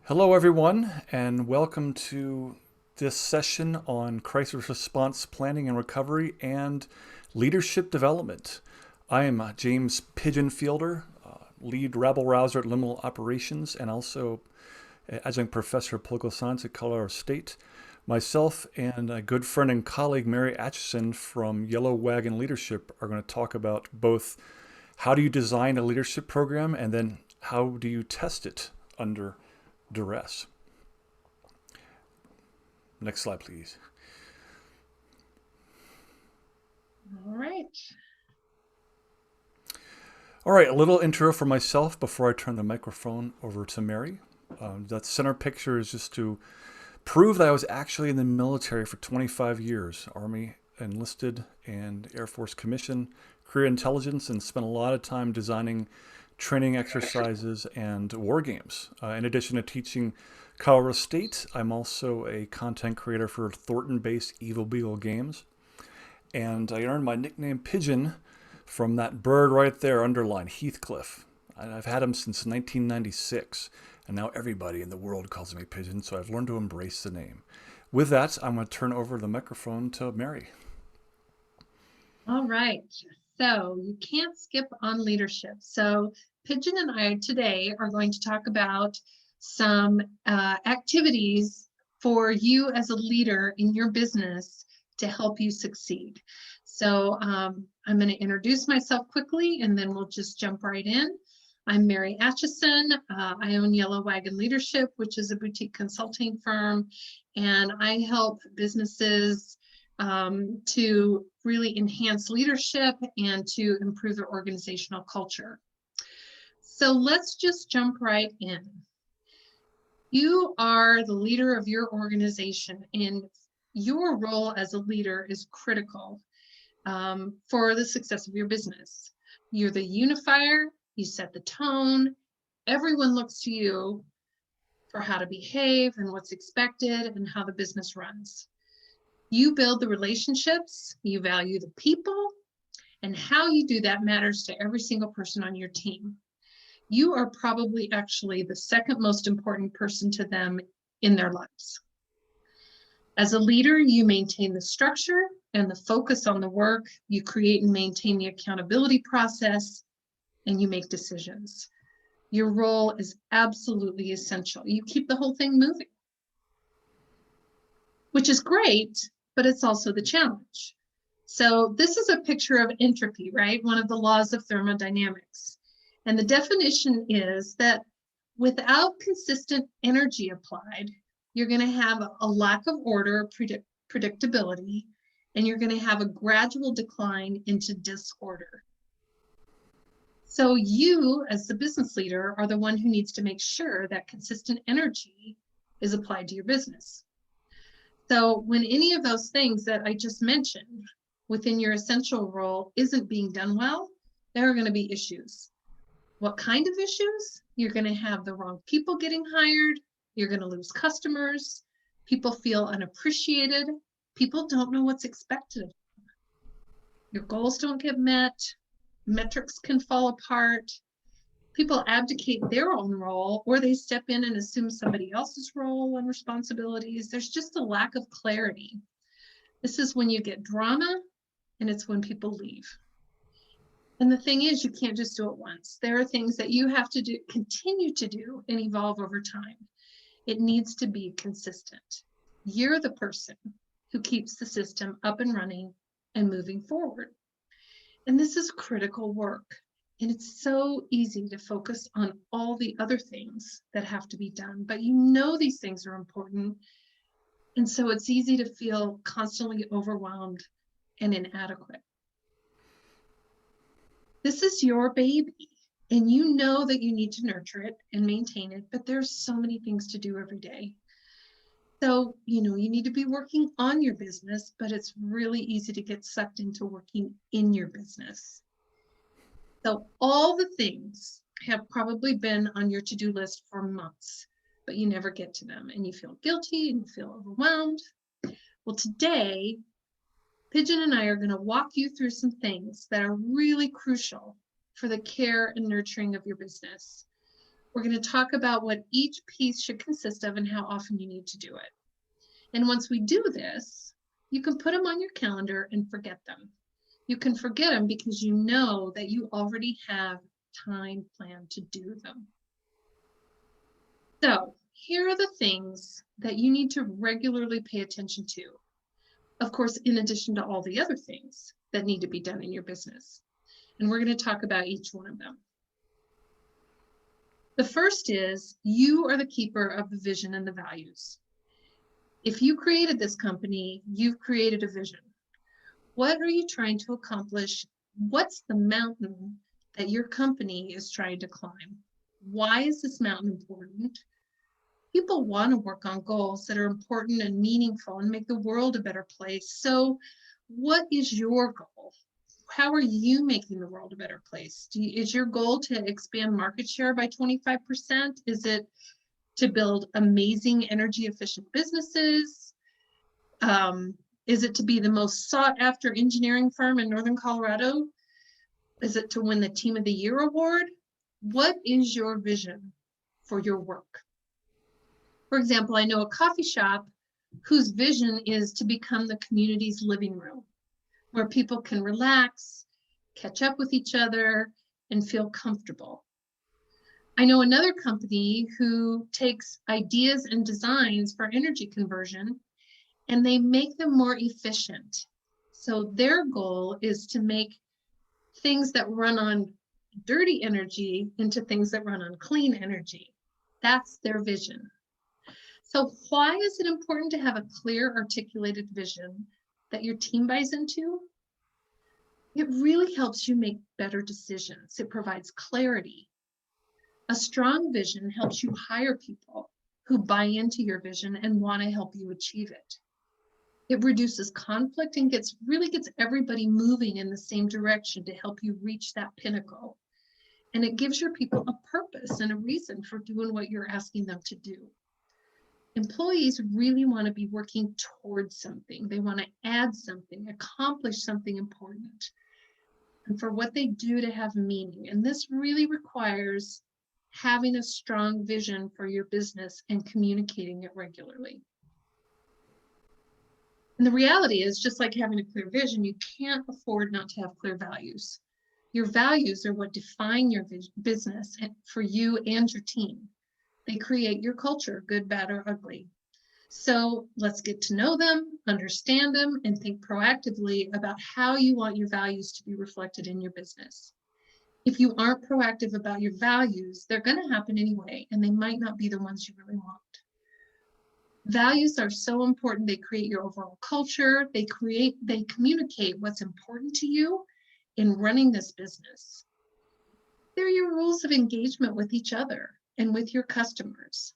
Hello, everyone, and welcome to this session on crisis response planning and recovery and leadership development. I am James Pigeon Fielder, lead rabble rouser at Liminal Operations, and also adjunct professor of political science at Colorado State. Myself and a good friend and colleague, Mary Atchison from Yellow Wagon Leadership, are going to talk about both how do you design a leadership program and then how do you test it under duress. Next slide, please. All right. All right, a little intro for myself before I turn the microphone over to Mary. That center picture is just to prove that I was actually in the military for 25 years, Army enlisted and Air Force commission, career intelligence, and spent a lot of time designing training exercises and war games. In addition to teaching Colorado State, I'm also a content creator for Thornton-based Evil Beagle Games. And I earned my nickname Pigeon from that bird right there, underlined, Heathcliff. I've had him since 1996, and now everybody in the world calls me Pigeon, so I've learned to embrace the name. With that, I'm going to turn over the microphone to Mary. All right. So you can't skip on leadership. So Pigeon and I today are going to talk about some activities for you as a leader in your business to help you succeed. So I'm going to introduce myself quickly and then we'll just jump right in. I'm Mary Atchison. I own Yellow Wagon Leadership, which is a boutique consulting firm, and I help businesses to really enhance leadership and to improve their organizational culture. So let's just jump right in. You are the leader of your organization, and your role as a leader is critical for the success of your business. You're the unifier, you set the tone, everyone looks to you for how to behave and what's expected and how the business runs. You build the relationships, you value the people, and how you do that matters to every single person on your team. You are probably actually the second most important person to them in their lives. As a leader, you maintain the structure and the focus on the work, you create and maintain the accountability process, and you make decisions. Your role is absolutely essential. You keep the whole thing moving, which is great, but it's also the challenge. So this is a picture of entropy, right? One of the laws of thermodynamics. And the definition is that without consistent energy applied, you're going to have a lack of order, predictability, and you're going to have a gradual decline into disorder. So you, as the business leader, are the one who needs to make sure that consistent energy is applied to your business. So when any of those things that I just mentioned within your essential role isn't being done well, there are going to be issues. What kind of issues? You're going to have the wrong people getting hired. You're going to lose customers. People feel unappreciated. People don't know what's expected of them. Your goals don't get met. Metrics can fall apart. People abdicate their own role, or they step in and assume somebody else's role and responsibilities. There's just a lack of clarity. This is when you get drama, and it's when people leave. And the thing is, you can't just do it once. There are things that you have to do, continue to do, and evolve over time. It needs to be consistent. You're the person who keeps the system up and running and moving forward. And this is critical work. And it's so easy to focus on all the other things that have to be done, but you know these things are important. And so it's easy to feel constantly overwhelmed and inadequate. This is your baby, and you know that you need to nurture it and maintain it, but there's so many things to do every day. So, you need to be working on your business, but it's really easy to get sucked into working in your business. So all the things have probably been on your to-do list for months, but you never get to them, and you feel guilty and you feel overwhelmed. Well, today, Pigeon and I are going to walk you through some things that are really crucial for the care and nurturing of your business. We're going to talk about what each piece should consist of and how often you need to do it. And once we do this, you can put them on your calendar and forget them. You can forget them because you know that you already have time planned to do them. So here are the things that you need to regularly pay attention to. Of course, in addition to all the other things that need to be done in your business. And we're going to talk about each one of them. The first is you are the keeper of the vision and the values. If you created this company, you've created a vision. What are you trying to accomplish? What's the mountain that your company is trying to climb? Why is this mountain important? People want to work on goals that are important and meaningful and make the world a better place. So what is your goal? How are you making the world a better place? Is your goal to expand market share by 25%? Is it to build amazing energy efficient businesses? Is it to be the most sought after engineering firm in Northern Colorado? Is it to win the Team of the Year award? What is your vision for your work? For example, I know a coffee shop whose vision is to become the community's living room, where people can relax, catch up with each other, and feel comfortable. I know another company who takes ideas and designs for energy conversion and they make them more efficient. So their goal is to make things that run on dirty energy into things that run on clean energy. That's their vision. So why is it important to have a clear, articulated vision that your team buys into? It really helps you make better decisions. It provides clarity. A strong vision helps you hire people who buy into your vision and want to help you achieve it. It reduces conflict and really gets everybody moving in the same direction to help you reach that pinnacle. And it gives your people a purpose and a reason for doing what you're asking them to do. Employees really want to be working towards something. They want to add something, accomplish something important, and for what they do to have meaning. And this really requires having a strong vision for your business and communicating it regularly. And the reality is, just like having a clear vision, you can't afford not to have clear values. Your values are what define your business for you and your team. They create your culture, good, bad, or ugly. So let's get to know them, understand them, and think proactively about how you want your values to be reflected in your business. If you aren't proactive about your values, they're going to happen anyway, and they might not be the ones you really want. Values are so important. They create your overall culture. They communicate what's important to you in running this business. They're your rules of engagement with each other and with your customers.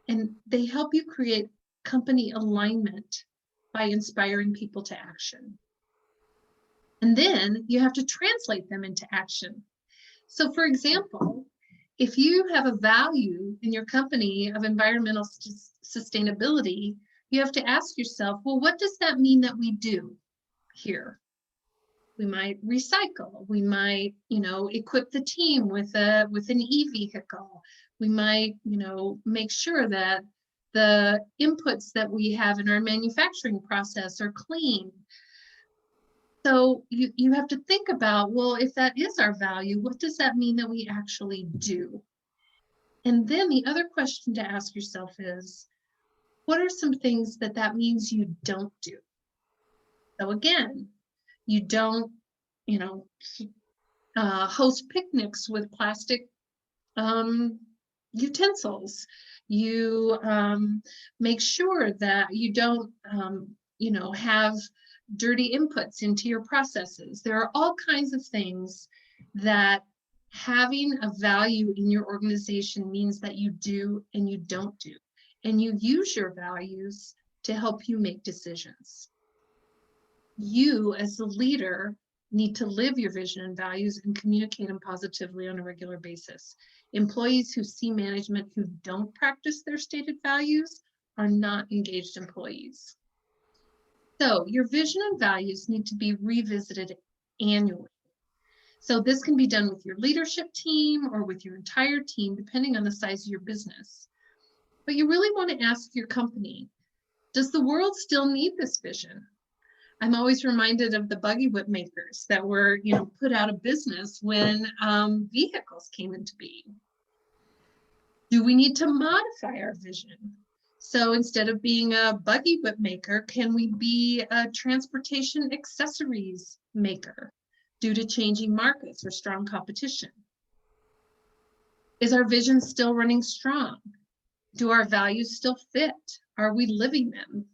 And they help you create company alignment by inspiring people to action. And then you have to translate them into action. So for example, if you have a value in your company of environmental sustainability, you have to ask yourself, well, what does that mean that we do here? We might recycle. We might, equip the team with an e-vehicle. We might, make sure that the inputs that we have in our manufacturing process are clean. So you have to think about, well, if that is our value, what does that mean that we actually do? And then the other question to ask yourself is, what are some things that means you don't do? So again, you don't, host picnics with plastic utensils. You make sure that you don't, have dirty inputs into your processes. There are all kinds of things that having a value in your organization means that you do and you don't do. And you use your values to help you make decisions. You, as the leader, need to live your vision and values and communicate them positively on a regular basis. Employees who see management who don't practice their stated values are not engaged employees. So your vision and values need to be revisited annually. So this can be done with your leadership team or with your entire team, depending on the size of your business. But you really want to ask your company, does the world still need this vision? I'm always reminded of the buggy whip makers that were, put out of business when vehicles came into being. Do we need to modify our vision? So instead of being a buggy whip maker, can we be a transportation accessories maker due to changing markets or strong competition? Is our vision still running strong? Do our values still fit? Are we living them?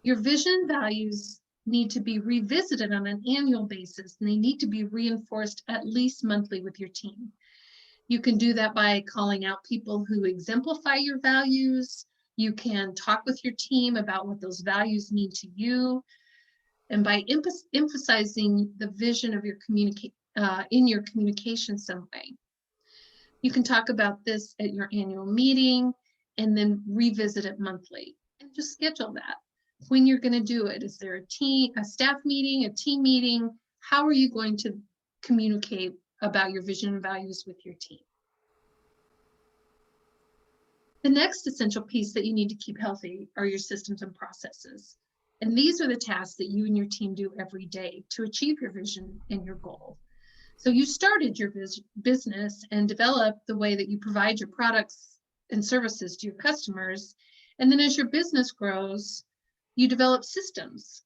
Your vision and values need to be revisited on an annual basis, and they need to be reinforced at least monthly with your team. You can do that by calling out people who exemplify your values. You can talk with your team about what those values mean to you. And by emphasizing the vision of your in your communication some way. You can talk about this at your annual meeting and then revisit it monthly and just schedule that. When you're going to do it, is there a staff meeting, a team meeting? How are you going to communicate about your vision and values with your team? The next essential piece that you need to keep healthy are your systems and processes. And these are the tasks that you and your team do every day to achieve your vision and your goal. So you started your business and developed the way that you provide your products and services to your customers. And then as your business grows, you develop systems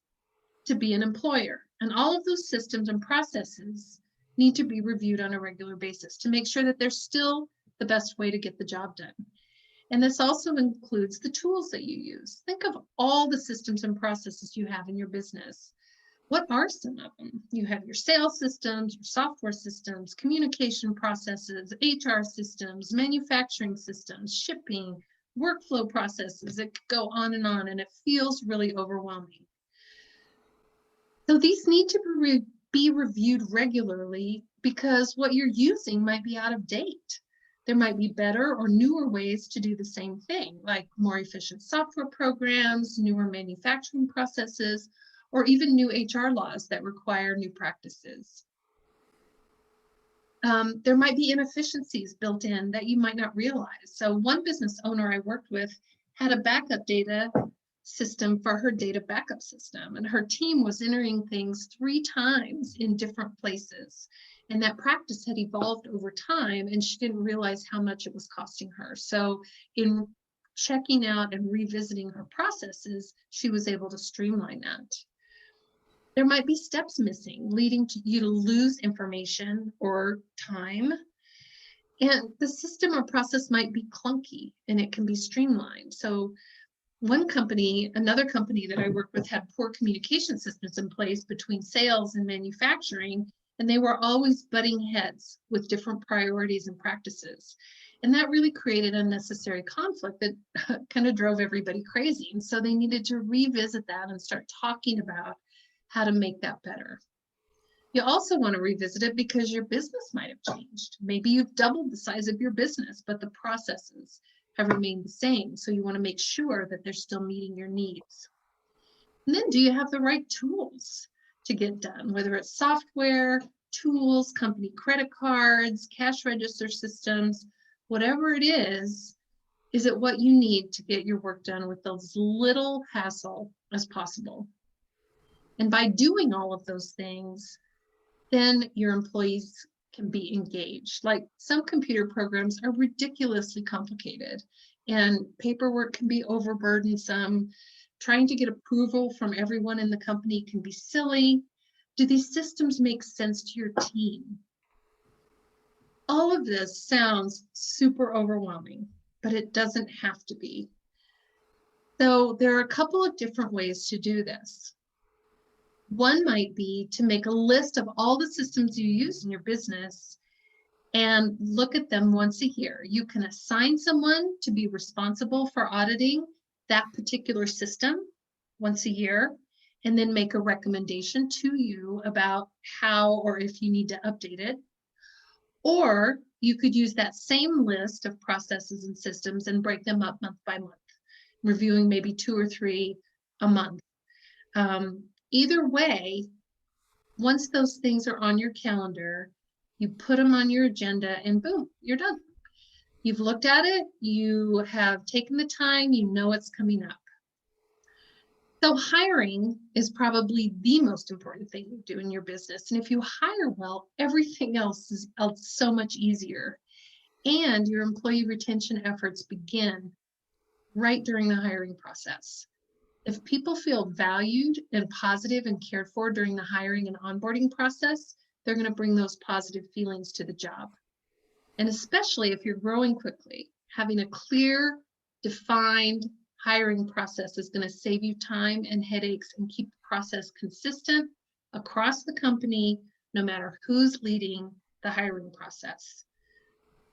to be an employer. And all of those systems and processes need to be reviewed on a regular basis to make sure that they're still the best way to get the job done. And this also includes the tools that you use. Think of all the systems and processes you have in your business. What are some of them? You have your sales systems, your software systems, communication processes, HR systems, manufacturing systems, shipping, workflow processes. It could go on, and it feels really overwhelming. So these need to be reviewed regularly because what you're using might be out of date. There might be better or newer ways to do the same thing, like more efficient software programs, newer manufacturing processes, or even new HR laws that require new practices. There might be inefficiencies built in that you might not realize. So one business owner I worked with had a backup data system for her data backup system, and her team was entering things 3 times in different places. And that practice had evolved over time, and she didn't realize how much it was costing her. So in checking out and revisiting her processes, she was able to streamline that. There might be steps missing, leading to you to lose information or time. And the system or process might be clunky, and it can be streamlined. So another company that I worked with had poor communication systems in place between sales and manufacturing, and they were always butting heads with different priorities and practices. And that really created unnecessary conflict that kind of drove everybody crazy. And so they needed to revisit that and start talking about how to make that better. You also want to revisit it because your business might have changed. Maybe you've doubled the size of your business, but the processes have remained the same. So you want to make sure that they're still meeting your needs. And then do you have the right tools to get done, whether it's software, tools, company credit cards, cash register systems, whatever it is it what you need to get your work done with as little hassle as possible? And by doing all of those things, then your employees can be engaged. Like some computer programs are ridiculously complicated and paperwork can be overburdensome. Trying to get approval from everyone in the company can be silly. Do these systems make sense to your team? All of this sounds super overwhelming, but it doesn't have to be. So there are a couple of different ways to do this. One might be to make a list of all the systems you use in your business and look at them once a year. You can assign someone to be responsible for auditing that particular system once a year, and then make a recommendation to you about how or if you need to update it. Or you could use that same list of processes and systems and break them up month by month, reviewing maybe 2 or 3 a month. Either way, Once those things are on your calendar, you put them on your agenda and boom, you're done. You've looked at it, you have taken the time, you know it's coming up. So hiring is probably the most important thing you do in your business. And if you hire well, everything else is so much easier. And your employee retention efforts begin right during the hiring process. If people feel valued and positive and cared for during the hiring and onboarding process, they're going to bring those positive feelings to the job. And especially if you're growing quickly, having a clear, defined hiring process is going to save you time and headaches and keep the process consistent across the company, no matter who's leading the hiring process.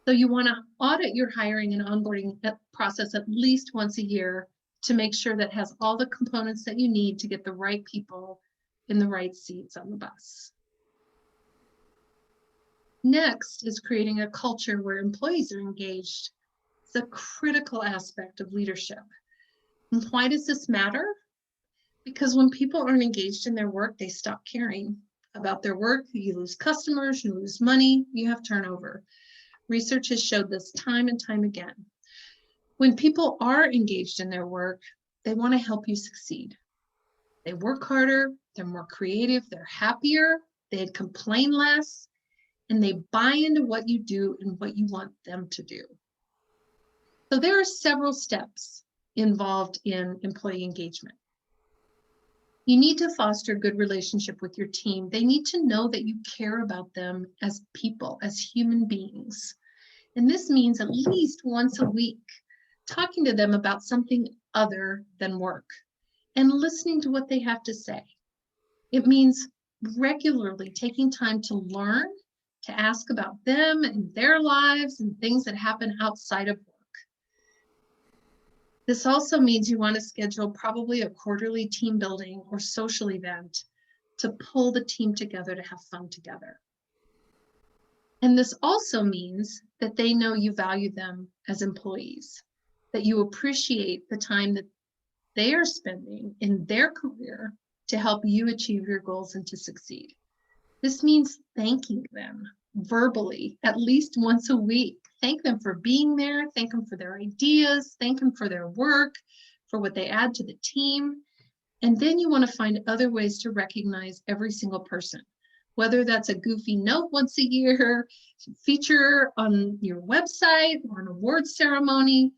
So you want to audit your hiring and onboarding process at least once a year to make sure that it has all the components that you need to get the right people in the right seats on the bus. Next is creating a culture where employees are engaged. It's a critical aspect of leadership. And why does this matter? Because when people aren't engaged in their work, they stop caring about their work. You lose customers, you lose money, you have turnover. Research has showed this time and time again. When people are engaged in their work, they want to help you succeed. They work harder, they're more creative, they're happier, they complain less, and they buy into what you do and what you want them to do. So there are several steps involved in employee engagement. You need to foster a good relationship with your team. They need to know that you care about them as people, as human beings. And this means at least once a week, talking to them about something other than work and listening to what they have to say. It means regularly taking time to learn, to ask about them and their lives and things that happen outside of work. This also means you want to schedule probably a quarterly team building or social event to pull the team together to have fun together. And this also means that they know you value them as employees, that you appreciate the time that they are spending in their career to help you achieve your goals and to succeed. This means thanking them verbally at least once a week. Thank them for being there, thank them for their ideas, thank them for their work, for what they add to the team. And then you want to find other ways to recognize every single person, whether that's a goofy note once a year, feature on your website or an award ceremony.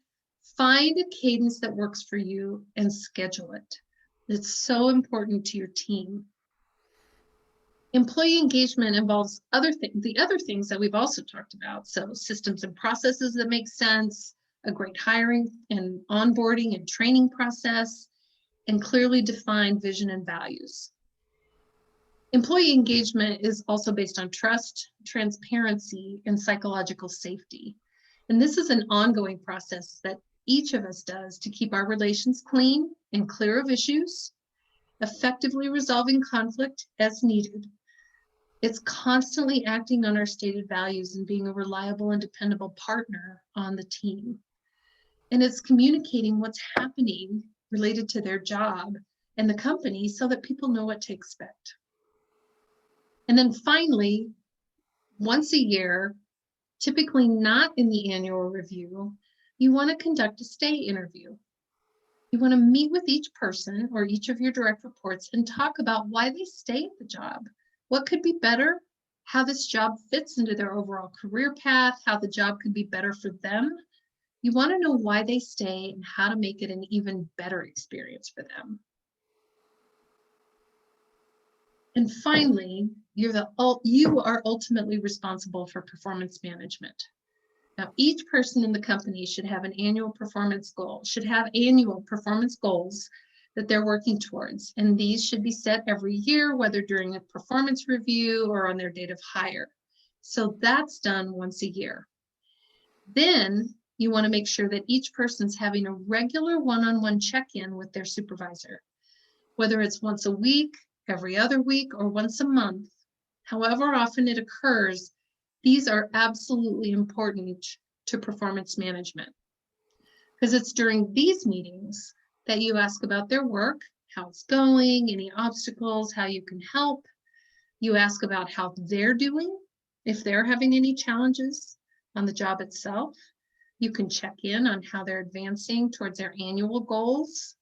Find a cadence that works for you and schedule it. It's so important to your team. Employee engagement involves the other things that we've also talked about. So systems and processes that make sense, a great hiring and onboarding and training process, and clearly defined vision and values. Employee engagement is also based on trust, transparency, and psychological safety. And this is an ongoing process that each of us does to keep our relations clean and clear of issues, effectively resolving conflict as needed. It's constantly acting on our stated values and being a reliable and dependable partner on the team. And it's communicating what's happening related to their job and the company so that people know what to expect. And then finally, once a year, typically not in the annual review, you want to conduct a stay interview. You want to meet with each person or each of your direct reports and talk about why they stay at the job, what could be better, how this job fits into their overall career path, how the job could be better for them. You want to know why they stay and how to make it an even better experience for them. And finally, you are ultimately responsible for performance management. Now, each person in the company should have an annual performance goal, should have annual performance goals that they're working towards. And these should be set every year, whether during a performance review or on their date of hire. So that's done once a year. Then you want to make sure that each person's having a regular one-on-one check-in with their supervisor, whether it's once a week, every other week, or once a month. However often it occurs, these are absolutely important to performance management, because it's during these meetings that you ask about their work, how it's going, any obstacles, how you can help. You ask about how they're doing, if they're having any challenges on the job itself. You can check in on how they're advancing towards their annual goals.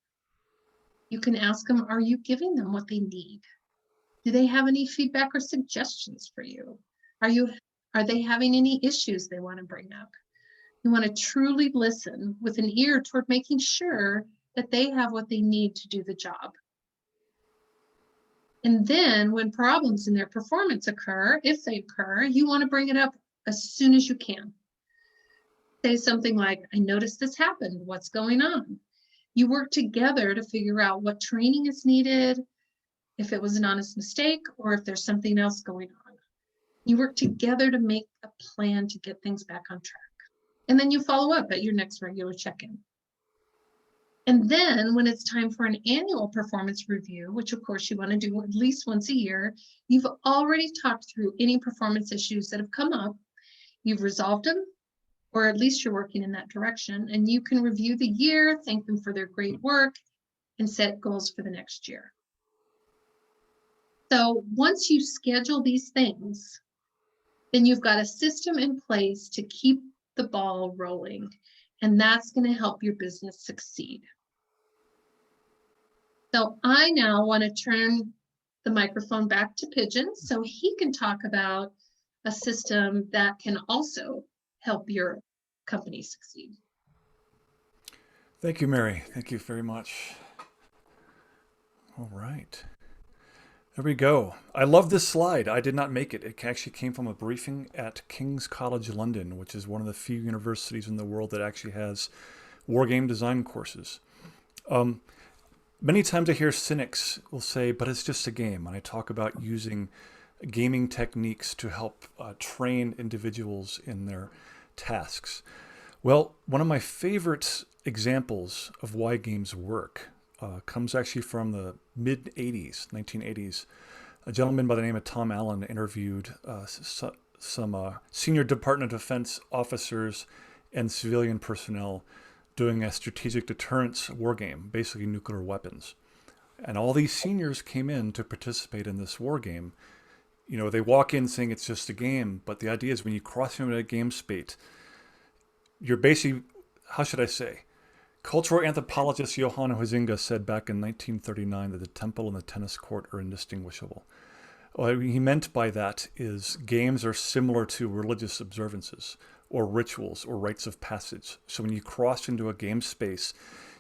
You can ask them, are you giving them what they need? Do they have any feedback or suggestions for you? Are they having any issues they want to bring up? You want to truly listen with an ear toward making sure that they have what they need to do the job. And then when problems in their performance occur, if they occur, you want to bring it up as soon as you can. Say something like, I noticed this happened. What's going on? You work together to figure out what training is needed, if it was an honest mistake, or if there's something else going on. You work together to make a plan to get things back on track. And then you follow up at your next regular check-in. And then when it's time for an annual performance review, which of course you want to do at least once a year, you've already talked through any performance issues that have come up. You've resolved them, or at least you're working in that direction, and you can review the year, thank them for their great work, and set goals for the next year. So once you schedule these things, then you've got a system in place to keep the ball rolling, and that's going to help your business succeed. So I now want to turn the microphone back to Pigeon so he can talk about a system that can also help your company succeed. Thank you, Mary. Thank you very much. All right. There we go. I love this slide. I did not make it. It actually came from a briefing at King's College London, which is one of the few universities in the world that actually has wargame design courses. Many times I hear cynics will say, but it's just a game. And I talk about using gaming techniques to help train individuals in their tasks. Well, one of my favorite examples of why games work comes actually from the mid-80s, 1980s. A gentleman by the name of Tom Allen interviewed some senior Department of Defense officers and civilian personnel doing a strategic deterrence war game, basically nuclear weapons. And all these seniors came in to participate in this war game. You know, they walk in saying it's just a game, but the idea is when you cross into a game space, you're basically, how should I say? Cultural anthropologist Johann Huizinga said back in 1939 that the temple and the tennis court are indistinguishable. What he meant by that is games are similar to religious observances or rituals or rites of passage. So when you cross into a game space,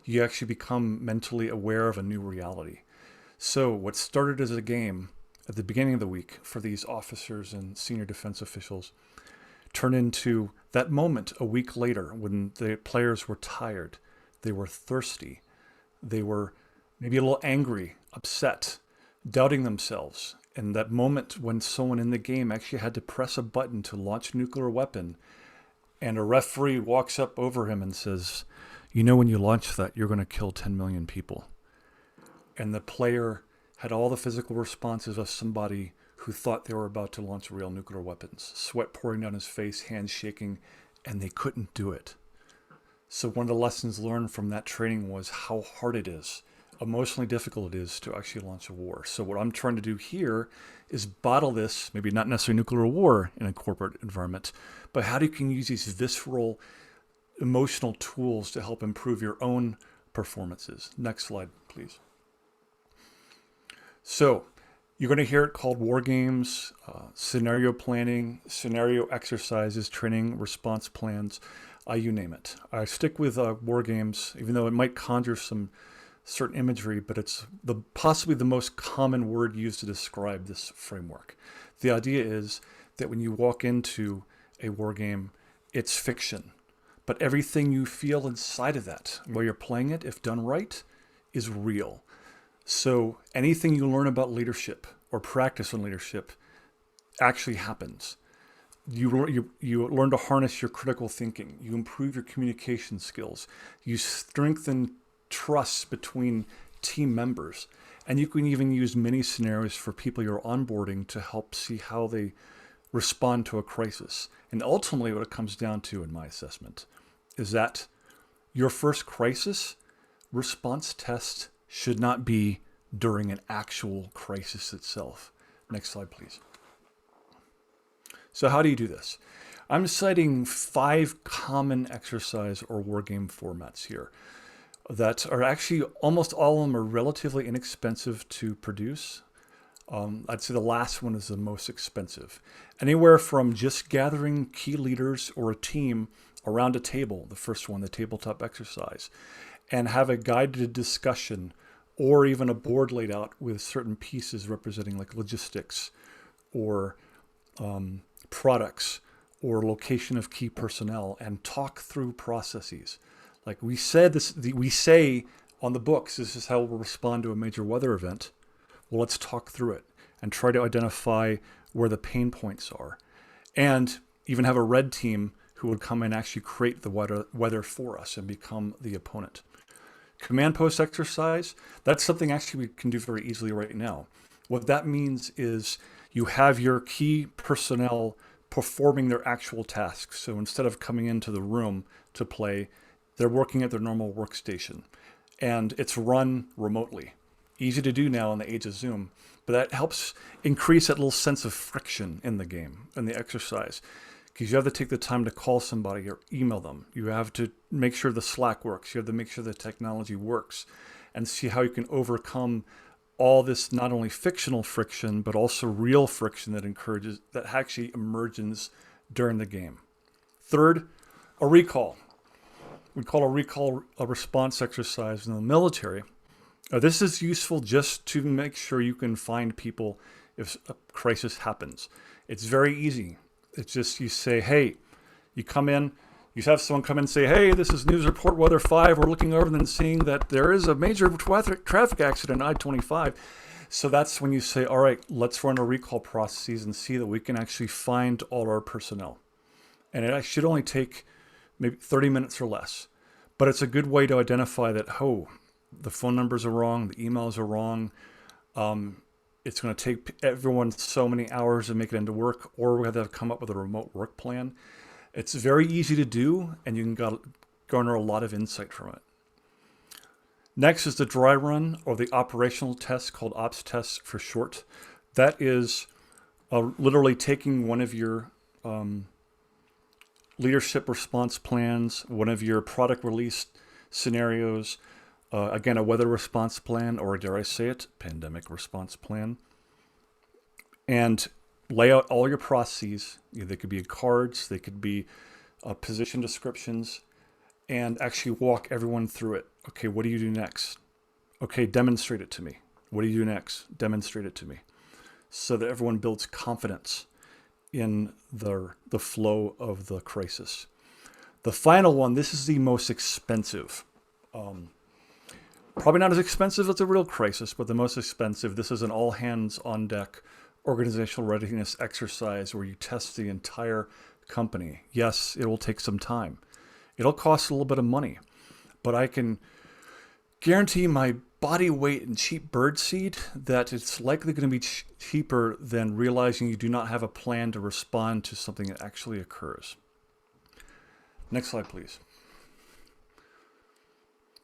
you actually become mentally aware of a new reality. So what started as a game at the beginning of the week for these officers and senior defense officials turned into that moment a week later when the players were tired, they were thirsty, they were maybe a little angry, upset, doubting themselves. And that moment when someone in the game actually had to press a button to launch a nuclear weapon, and a referee walks up over him and says, you know, when you launch that, you're going to kill 10 million people. And the player had all the physical responses of somebody who thought they were about to launch real nuclear weapons. Sweat pouring down his face, hands shaking, and they couldn't do it. So one of the lessons learned from that training was how hard it is, emotionally difficult it is to actually launch a war. So what I'm trying to do here is bottle this, maybe not necessarily nuclear war in a corporate environment, but how you can use these visceral emotional tools to help improve your own performances. Next slide, please. So you're going to hear it called war games, scenario planning, scenario exercises, training, response plans, you name it. I stick with war games, even though it might conjure some certain imagery, but it's possibly the most common word used to describe this framework. The idea is that when you walk into a war game, it's fiction, but everything you feel inside of that while you're playing it, if done right, is real. So anything you learn about leadership or practice on leadership actually happens. You learn to harness your critical thinking. You improve your communication skills. You strengthen trust between team members. And you can even use mini scenarios for people you're onboarding to help see how they respond to a crisis. And ultimately what it comes down to, in my assessment, is that your first crisis response test should not be during an actual crisis itself. Next slide, please. So how do you do this? I'm citing 5 common exercise or wargame formats here that are actually, almost all of them are relatively inexpensive to produce. I'd say the last one is the most expensive. Anywhere from just gathering key leaders or a team around a table, the first one, the tabletop exercise, and have a guided discussion or even a board laid out with certain pieces representing like logistics or products or location of key personnel, and talk through processes. Like we said, we say on the books, this is how we'll respond to a major weather event. Well, let's talk through it and try to identify where the pain points are. And even have a red team who would come and actually create the weather for us and become the opponent. Command post exercise, that's something actually we can do very easily right now. What that means is you have your key personnel performing their actual tasks. So instead of coming into the room to play, they're working at their normal workstation. And it's run remotely. Easy to do now in the age of Zoom, but that helps increase that little sense of friction in the game, in the exercise. Because you have to take the time to call somebody or email them. You have to make sure the Slack works. You have to make sure the technology works and see how you can overcome all this not only fictional friction, but also real friction that actually emerges during the game. Third, a recall. We call a recall a response exercise in the military. This is useful just to make sure you can find people if a crisis happens. It's very easy. It's just you say, hey, you come in, you have someone come in and say, hey, this is news report weather 5. We're looking over and then seeing that there is a major traffic accident on I-25. So that's when you say, all right, let's run a recall processes and see that we can actually find all our personnel. And it should only take maybe 30 minutes or less. But it's a good way to identify that, the phone numbers are wrong, the emails are wrong. It's going to take everyone so many hours to make it into work, or we have to come up with a remote work plan. It's very easy to do, and you can garner a lot of insight from it. Next is the dry run, or the operational test, called ops tests for short. That is literally taking one of your leadership response plans, one of your product release scenarios, again, a weather response plan, or dare I say it, pandemic response plan, and lay out all your processes. They could be cards, they could be position descriptions, and actually walk everyone through it. Okay, what do you do next? Okay, demonstrate it to me. What do you do next? Demonstrate it to me. So that everyone builds confidence in the flow of the crisis. The final one, this is the most expensive. Probably not as expensive as a real crisis, but the most expensive. This is an all hands on deck organizational readiness exercise where you test the entire company. Yes, it will take some time. It'll cost a little bit of money, but I can guarantee my body weight in cheap birdseed that it's likely going to be cheaper than realizing you do not have a plan to respond to something that actually occurs. Next slide, please.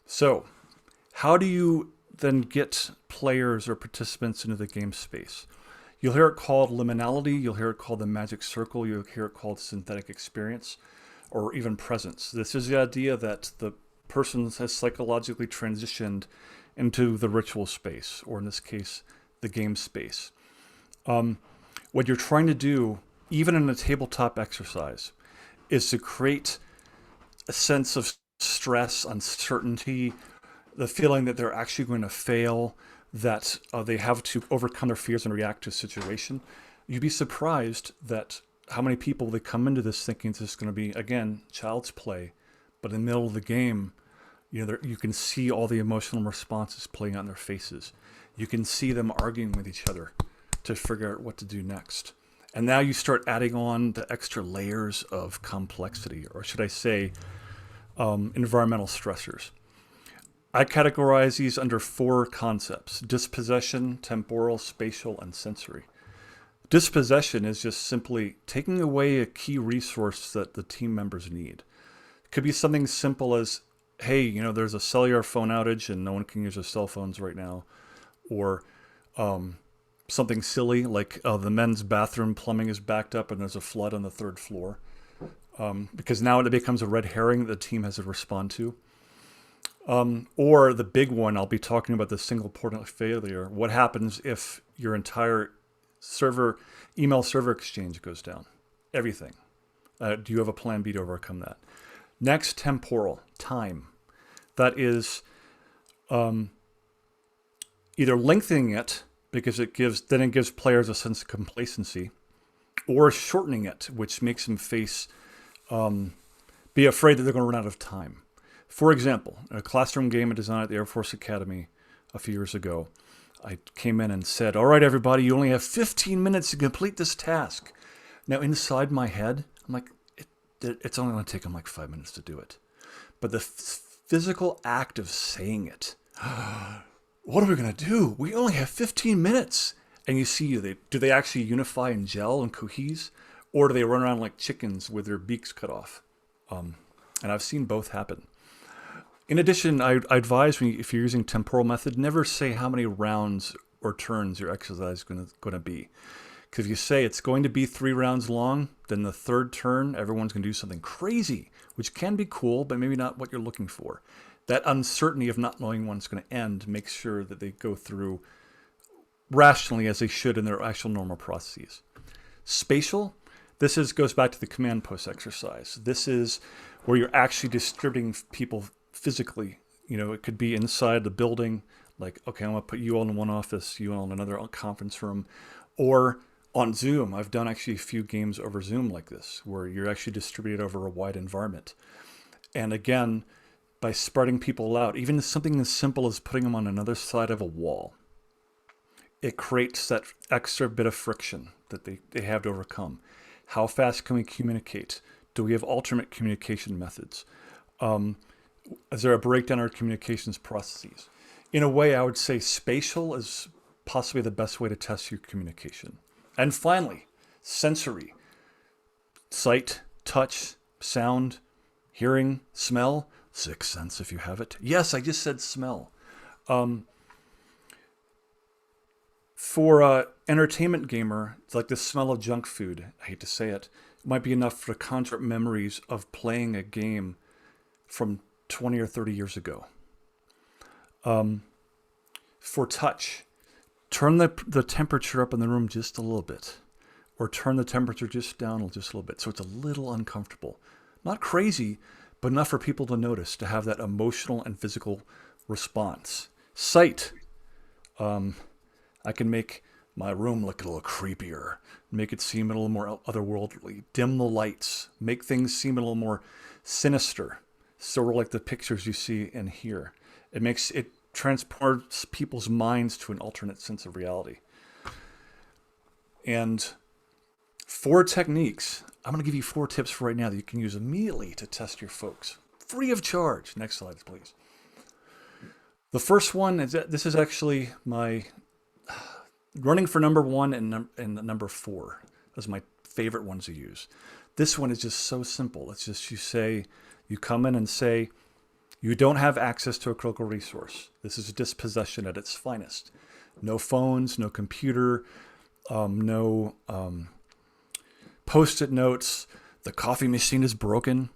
So, how do you then get players or participants into the game space? You'll hear it called liminality, you'll hear it called the magic circle, you'll hear it called synthetic experience, or even presence. This is the idea that the person has psychologically transitioned into the ritual space, or in this case, the game space. What you're trying to do, even in a tabletop exercise, is to create a sense of stress, uncertainty, the feeling that they're actually going to fail, that they have to overcome their fears and react to a situation. You'd be surprised that how many people they come into this thinking this is going to be, again, child's play, but in the middle of the game, you can see all the emotional responses playing out in their faces. You can see them arguing with each other to figure out what to do next. And now you start adding on the extra layers of complexity, or should I say, environmental stressors. I categorize these under 4 concepts: dispossession, temporal, spatial, and sensory. Dispossession is just simply taking away a key resource that the team members need. It could be something simple as, hey, there's a cellular phone outage and no one can use their cell phones right now. Or something silly like the men's bathroom plumbing is backed up and there's a flood on the 3rd floor. Because now it becomes a red herring that the team has to respond to. Or the big one, I'll be talking about the single port of failure. What happens if your entire email server exchange goes down? Everything. Do you have a plan B to overcome that? Next, temporal, time. That is either lengthening it because it gives players a sense of complacency, or shortening it, which makes them be afraid that they're going to run out of time. For example, a classroom game I designed at the Air Force Academy a few years ago, I came in and said, all right, everybody, you only have 15 minutes to complete this task. Now, inside my head, I'm like, it's only going to take them like 5 minutes to do it. But the physical act of saying it, what are we going to do? We only have 15 minutes. And you see, do they actually unify and gel and cohese? Or do they run around like chickens with their beaks cut off? And I've seen both happen. In addition, I advise if you're using temporal method, never say how many rounds or turns your exercise is going to be. Because if you say it's going to be 3 rounds long, then the 3rd turn, everyone's going to do something crazy, which can be cool, but maybe not what you're looking for. That uncertainty of not knowing when it's going to end makes sure that they go through rationally as they should in their actual normal processes. Spatial, goes back to the command post exercise. This is where you're actually distributing people physically. It could be inside the building, like, okay, I'm going to put you all in one office, you all in another conference room, or on Zoom. I've done actually a few games over Zoom like this, where you're actually distributed over a wide environment. And again, by spreading people out, even something as simple as putting them on another side of a wall, it creates that extra bit of friction that they have to overcome. How fast can we communicate? Do we have alternate communication methods? Is there a breakdown in our communications processes? In a way, I would say spatial is possibly the best way to test your communication. And finally, sensory. Sight, touch, sound, hearing, smell, 6th sense if you have it. Yes, I just said smell. For entertainment gamer, it's like the smell of junk food. I hate to say it. It might be enough to conjure up memories of playing a game from 20 or 30 years ago. For touch, turn the temperature up in the room just a little bit, or turn the temperature just down just a little bit, so it's a little uncomfortable. Not crazy, but enough for people to notice, to have that emotional and physical response. Sight. I can make my room look a little creepier, make it seem a little more otherworldly, dim the lights, make things seem a little more sinister, sort of like the pictures you see in here. It transports people's minds to an alternate sense of reality. And 4 techniques. I'm going to give you 4 tips for right now that you can use immediately to test your folks, free of charge. Next slide, please. The first one is this is actually my running for number 1 and number 4. Those are my favorite ones to use. This one is just so simple. It's just you come in and say, you don't have access to a critical resource. This is dispossession at its finest. No phones, no computer, no Post-it notes, the coffee machine is broken,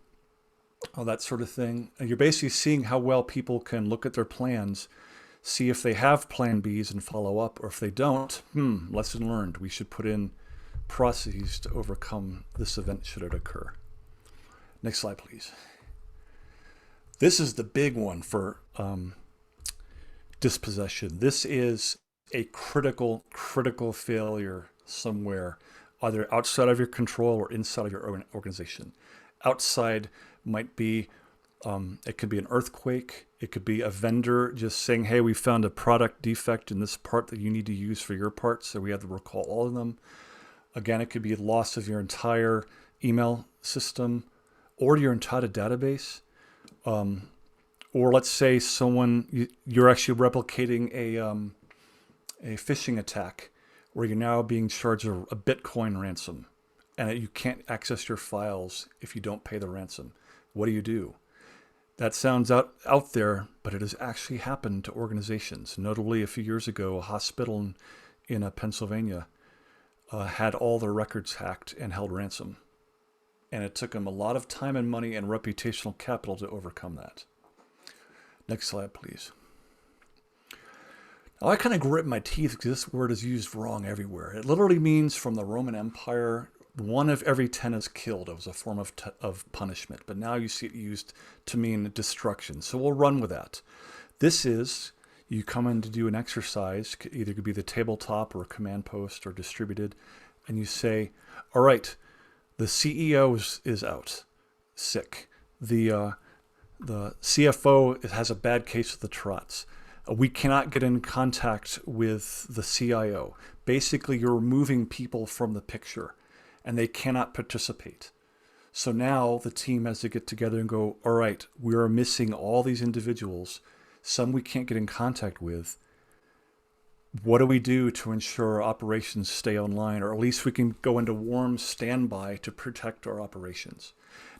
all that sort of thing. And you're basically seeing how well people can look at their plans, see if they have plan Bs and follow up, or if they don't, lesson learned. We should put in processes to overcome this event should it occur. Next slide, please. This is the big one for dispossession. This is a critical failure somewhere, either outside of your control or inside of your organization. Outside might be, it could be an earthquake. It could be a vendor just saying, hey, we found a product defect in this part that you need to use for your part, so we have to recall all of them. Again, it could be loss of your entire email system or your entire database. Or let's say you're actually replicating a phishing attack where you're now being charged a Bitcoin ransom and you can't access your files if you don't pay the ransom. What do? That sounds out there, but it has actually happened to organizations. Notably, a few years ago, a hospital in Pennsylvania had all their records hacked and held ransom. And it took them a lot of time and money and reputational capital to overcome that. Next slide, please. Now, I kind of grit my teeth because this word is used wrong everywhere. It literally means from the Roman Empire, 1 of every 10 is killed. It was a form of punishment. But now you see it used to mean destruction. So we'll run with that. This is, you come in to do an exercise, either could be the tabletop or a command post or distributed, and you say, all right, the CEO is out, sick. The CFO has a bad case of the trots. We cannot get in contact with the CIO. Basically, you're removing people from the picture, and they cannot participate. So now the team has to get together and go, all right, we are missing all these individuals. Some we can't get in contact with. What do we do to ensure our operations stay online, or at least we can go into warm standby to protect our operations?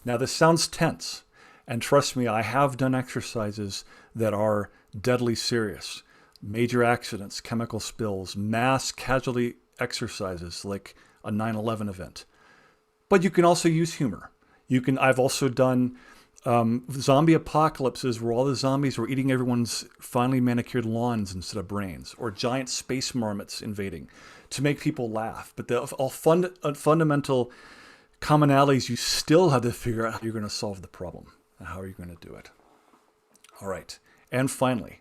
Now, this sounds tense, and trust me, I have done exercises that are deadly serious. Major accidents, chemical spills, mass casualty exercises like a 9/11 event. But you can also use humor. I've also done zombie apocalypses where all the zombies were eating everyone's finely manicured lawns instead of brains, or giant space marmots invading to make people laugh. But the fundamental commonalities, you still have to figure out how you're going to solve the problem and how are you going to do it. All right. And finally,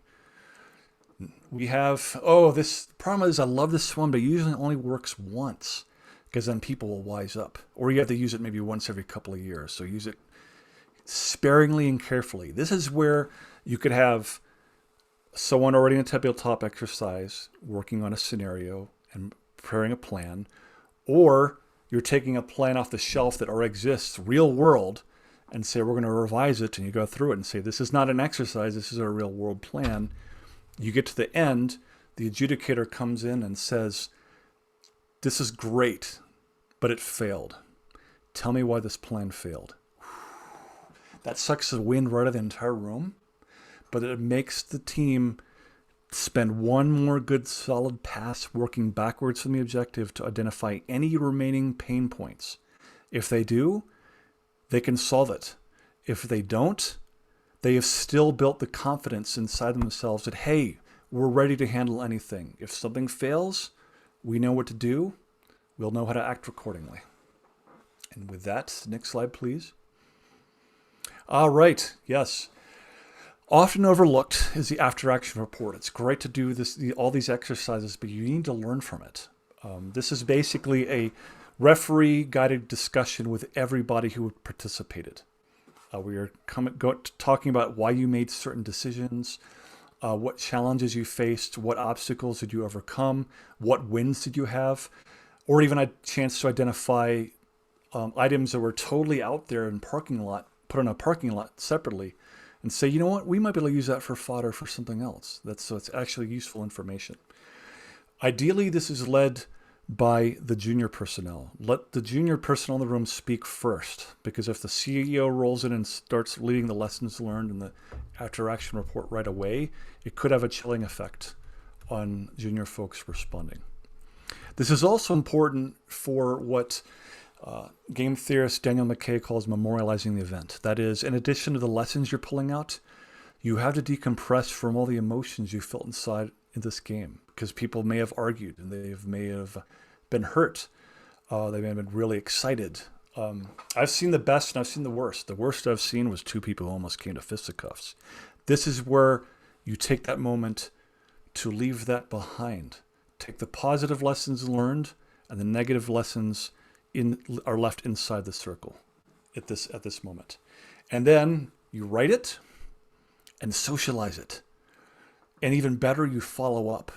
we have, this problem is I love this one, but it usually only works once because then people will wise up. Or you have to use it maybe once every couple of years. So use it sparingly and carefully. This is where you could have someone already in a tabletop exercise working on a scenario and preparing a plan, or you're taking a plan off the shelf that already exists, real world, and say, we're going to revise it, and you go through it and say, this is not an exercise, this is a real world plan. You get to the end, the adjudicator comes in and says, this is great, but it failed. Tell me why this plan failed. That sucks the wind right out of the entire room, but it makes the team spend one more good solid pass working backwards from the objective to identify any remaining pain points. If they do, they can solve it. If they don't, they have still built the confidence inside themselves that, hey, we're ready to handle anything. If something fails, we know what to do. We'll know how to act accordingly. And with that, next slide, please. All right, yes. Often overlooked is the after-action report. It's great to do all these exercises, but you need to learn from it. This is basically a referee-guided discussion with everybody who participated. We are talking about why you made certain decisions, what challenges you faced, what obstacles did you overcome, what wins did you have, or even a chance to identify items that were totally out there in parking lot, put in a parking lot separately, and say, you know what, we might be able to use that for fodder for something else. So it's actually useful information. Ideally, this is led by the junior personnel. Let the junior personnel in the room speak first, because if the CEO rolls in and starts leading the lessons learned in the after-action report right away, it could have a chilling effect on junior folks responding. This is also important for what game theorist Daniel McKay calls memorializing the event. That is, in addition to the lessons you're pulling out, you have to decompress from all the emotions you felt inside in this game, because people may have argued and they may have been hurt. They may have been really excited. I've seen the best and I've seen the worst. The worst I've seen was 2 people who almost came to fisticuffs. This is where you take that moment to leave that behind. Take the positive lessons learned and the negative lessons are left inside the circle at this moment. And then you write it and socialize it. And even better, you follow up.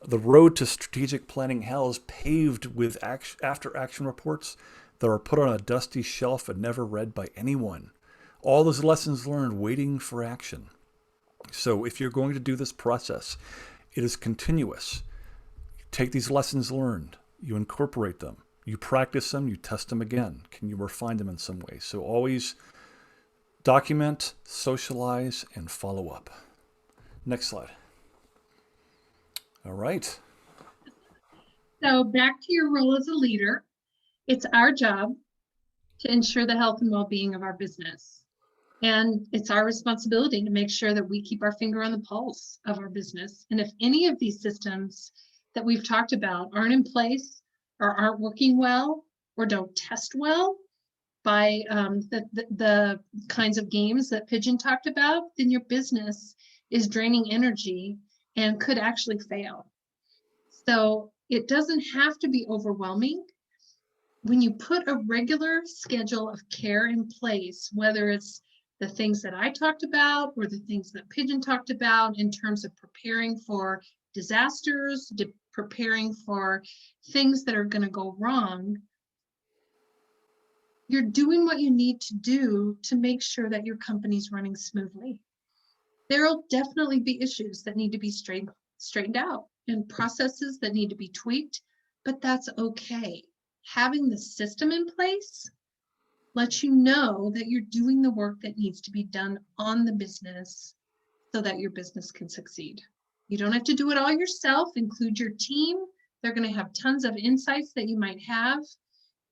The road to strategic planning hell is paved with after-action reports that are put on a dusty shelf and never read by anyone. All those lessons learned waiting for action. So if you're going to do this process, it is continuous. You take these lessons learned, you incorporate them, you practice them, you test them again. Can you refine them in some way? So always document, socialize, and follow up. Next slide. All right. So back to your role as a leader, it's our job to ensure the health and well-being of our business. And it's our responsibility to make sure that we keep our finger on the pulse of our business. And if any of these systems that we've talked about aren't in place or aren't working well or don't test well by the kinds of games that Pigeon talked about, then your business is draining energy and could actually fail. So it doesn't have to be overwhelming. When you put a regular schedule of care in place, whether it's the things that I talked about or the things that Pigeon talked about in terms of preparing for disasters, preparing for things that are going to go wrong, you're doing what you need to do to make sure that your company's running smoothly. There'll definitely be issues that need to be straightened out and processes that need to be tweaked, but that's okay. Having the system in place lets you know that you're doing the work that needs to be done on the business so that your business can succeed. You don't have to do it all yourself. Include your team. They're going to have tons of insights that you might have,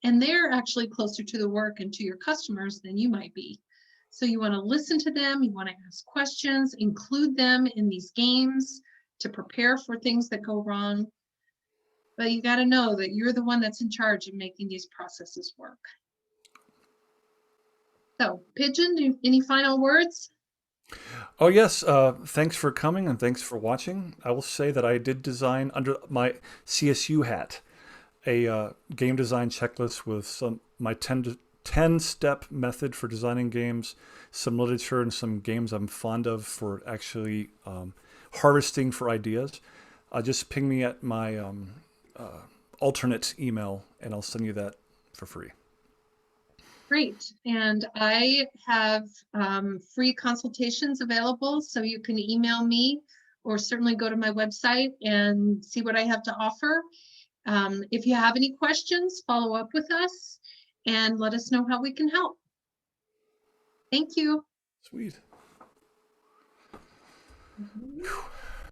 and they're actually closer to the work and to your customers than you might be. So you want to listen to them, you want to ask questions, include them in these games to prepare for things that go wrong. But you got to know that you're the one that's in charge of making these processes work. So, Pigeon, any final words? Oh, yes. Thanks for coming and thanks for watching. I will say that I did design under my CSU hat a game design checklist with my 10-step method for designing games, some literature and some games I'm fond of for actually harvesting for ideas. Just ping me at my alternate email and I'll send you that for free. Great. And I have free consultations available, so you can email me or certainly go to my website and see what I have to offer. If you have any questions, follow up with us and let us know how we can help. Thank you. Sweet.